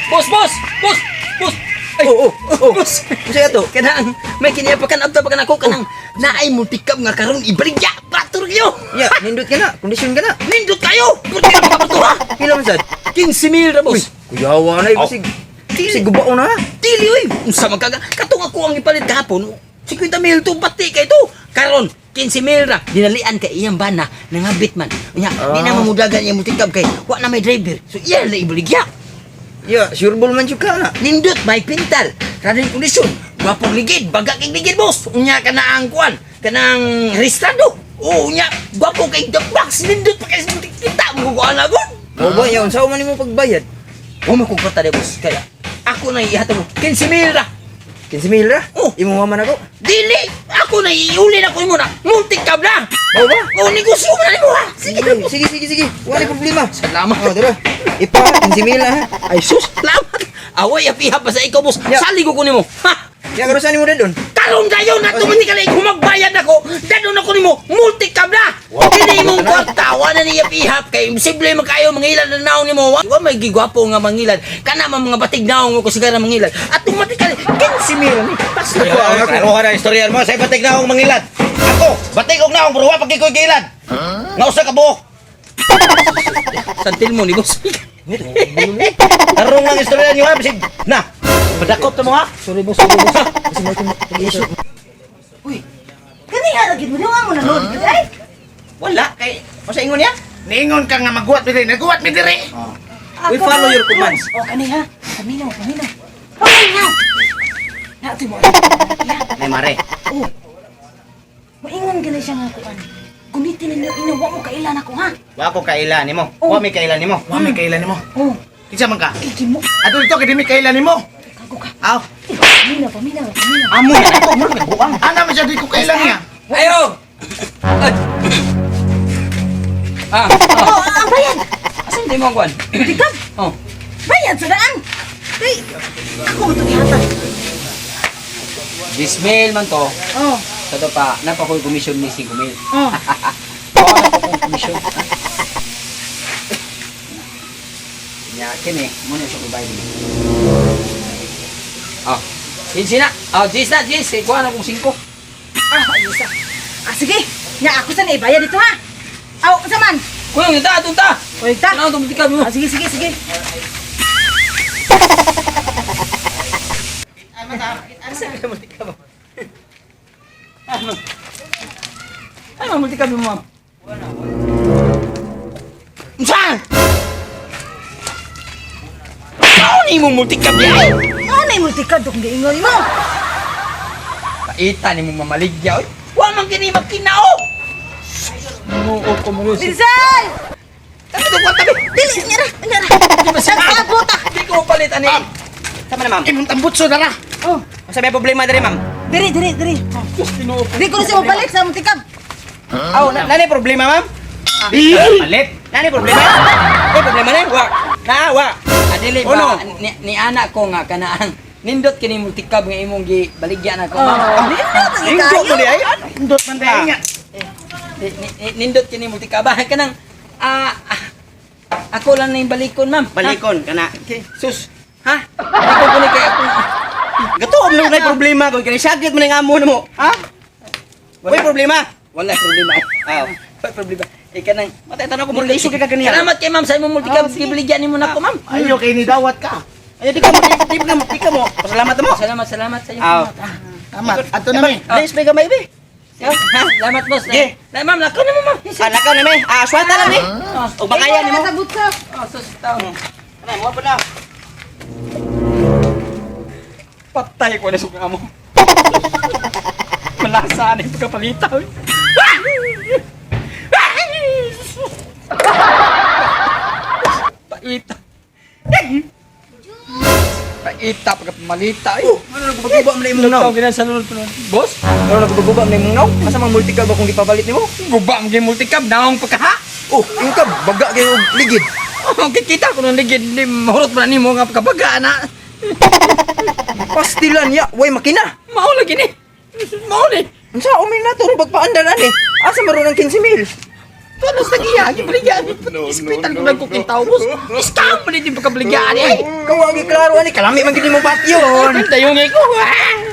Boss! Boss! Boss! Ay, boss! Saya to. Kanang, may kiniapakan abta pa ako kanang naay multikab nga karon ibaligya! Batur kayo! Ya, nindot ka na. Kondisyon ka na. Nindot kayo! Pwede ka makabato ha! Pila man sad? 15,000 ra, boss! Kuyawa na basig. Basig gubaon na. Dili, oy! Unsa magkaga? Katong ako ang ipalit kahapon, 50,000 to pati kay to! Karon, 15,000 ra. Dinalian kay iyang bana, nangabit man. Unya, di na mamudagan iyang multikab kay wa na may driver. So, iya na ibaligya! Ya, sure ball man jud ka na. Nindot, may pintal. Rading kondisyon. Wapong ligid. Baga kay ligid, boss. Unya ka na ang kuwan. Kanang restado. Oo, unya. Wapo kay the box. Nindot pa kayo sa kita. Maguguan na gun. O ba, yaon, saan man mo pagbayad? Kumakukata na, boss. Kaya, ako na ihatag mo. 15,000 ra. 15,000 ra? Oh. Imo man ako. Dili. Ako na iuli na ko mo na. Multikab na. O ba? O, negosyo mo na mo, ha. Sige. Sige. Wala problema. Salamat. O, tara. Ipa, 15,000 ha. Ay, sus. Salamat. Away, apiha pa sa ikaw, boss. Ya. Sali ko kunin mo. Ha? Ya, pero saan mo na doon? Karon dayon na tumatikali kung magbayad ako, dadon ako nimo multicab na. Dili mong kwarta na niya pihap kay imposible makayo mangilad na naon nimo. Wa may gigwapo nga mangilad. Kana man mga batig naon ko sigara mangilad. At tumatikali 15,000 ni. Basta ko ang Ano ka na istorya mo? Sa'yo batik na akong mangilad. Ako, batik og na akong buruwa pag iko'y gilad. Nga usa ka buhok. santil mo ni boss. Tarong ang istorya niyo ha, bisig. Na, padakop ta mo ha. Sorry, boss. Uy, kani nga lagi mo mo na lodi ka ay. Wala, kay, o sa ingon niya? Niingon ka nga magguwat mi diri, nagguwat mi diri. We follow your commands. Oh, kani ha. Kamino. Hoy nga. Nato mo. Nay mare. Oh. Maingon ka na siya nga kuan. Gunitin ninyo inawa mo kailan ako ha. Wa ko kailan nimo. Oh. Wa mi kailan nimo. Wa mi kailan nimo. Oh, Kinsa man ka? iki mo. Ato dito kay di mi kailan nimo. Kago ka. Aw, Paminaw. amo na ako mo nagbuang. Ana man siya di ko kailan niya. Ayo. Oh, ang bayan. Asan di mo kuan? Tikam. Oh. Bayan sa daan. Hey. Ako to gihatag. Dismail man to. Oh. Sa to pa, napakoy komisyon ni si Gumil. Oh. Oo, napakoy komisyon. Ya, kini, muna sa kubay ni. Oh. Jinsi na. Oh, Jis na. Kuha na kong 5. Ayusa. Sige. Nya ako sa naibayad dito ha. Aw, saman. Kuya, atong ta. Oy, ta. Ano itong butikab mo? Sige. Asa ka butikab mo? Ano butikab mo, ma'am? Saan? Ano ni mo multikab yan? Ano yung multikad kung giingon mo? Paita ni mo mamaligya, oy. Wa man kini magkinao. Ano ko mo si? Rizal! Tabi to ko tabi. Dili, nyara. Di ba sa Nagkabot ah. Di ko palit ani. Sama na ma'am. Imong tambutso na ra. Oh, Sa may problema diri ma'am. diri. Diyos Ginoo. Di ko na siya mabalik sa multikab. Aw, nani problema ma'am? Palit. Nani problema? Ay problema na. Wa. Adili Uno. ba ni anak ko nga kanaan nindot kini multikab nga imong gibaligyan ako. Ingko mo di ay. Indot man tayo nga. Nindot kini multikab kanang ako lang na yung balikon, ma'am. Balikon kana. Okay. Sus. Ha? Ako ko ni kay ako. Gato mo na problema ko kani sakit mo ning amo mo. Ha? May problema. Wala problema. Aw. Wala problema. Kanang Matay tanong ko mo isu ka kaniya. salamat kay ma'am sa imong multikab gibaligyan nimo nako, ma'am. Ayo kay ni dawat ka. Ayo di ka mo. Pasalamat mo. Salamat sa inyo. Aw. Tamat. Ato na mi. Please may gamay be. Ha? Salamat, boss. Sige. Ma'am, lako na mo, ma'am. Lakaw na mi. Swata na mi. O bakayan nimo. Sa butsa. Sus, tao. Ano mo pa na? Patay ko na suga mo. Malasa na yung pagkapalitaw. Paita. Paita pagkapamalita. Ano nagbaguba mo na imong naw? Ikaw ginan sa lunod pa nun. Boss? Ano nagbaguba mo na imong naw? Asa mang multikal ba kung di pabalit nimo? Guba ang game multicab. Naong pagkaha. Oh, yung ka baga kayo ligid. Oh, kikita ko nung ligid. Mahurot pa na ni mo nga pagkabaga na. Pastilan ya, way makina. Maula gini. Maula. Unsa umi na to pagpaandan ani? Asa maron ang 15,000? Tulos na giya, gibaligyan. Ispitan ko lang kukintaw, boss. Scam pa din pagkabaligyan eh. Kawagi klaro ani kalami man gid mo patyon. Dayong ko, ah.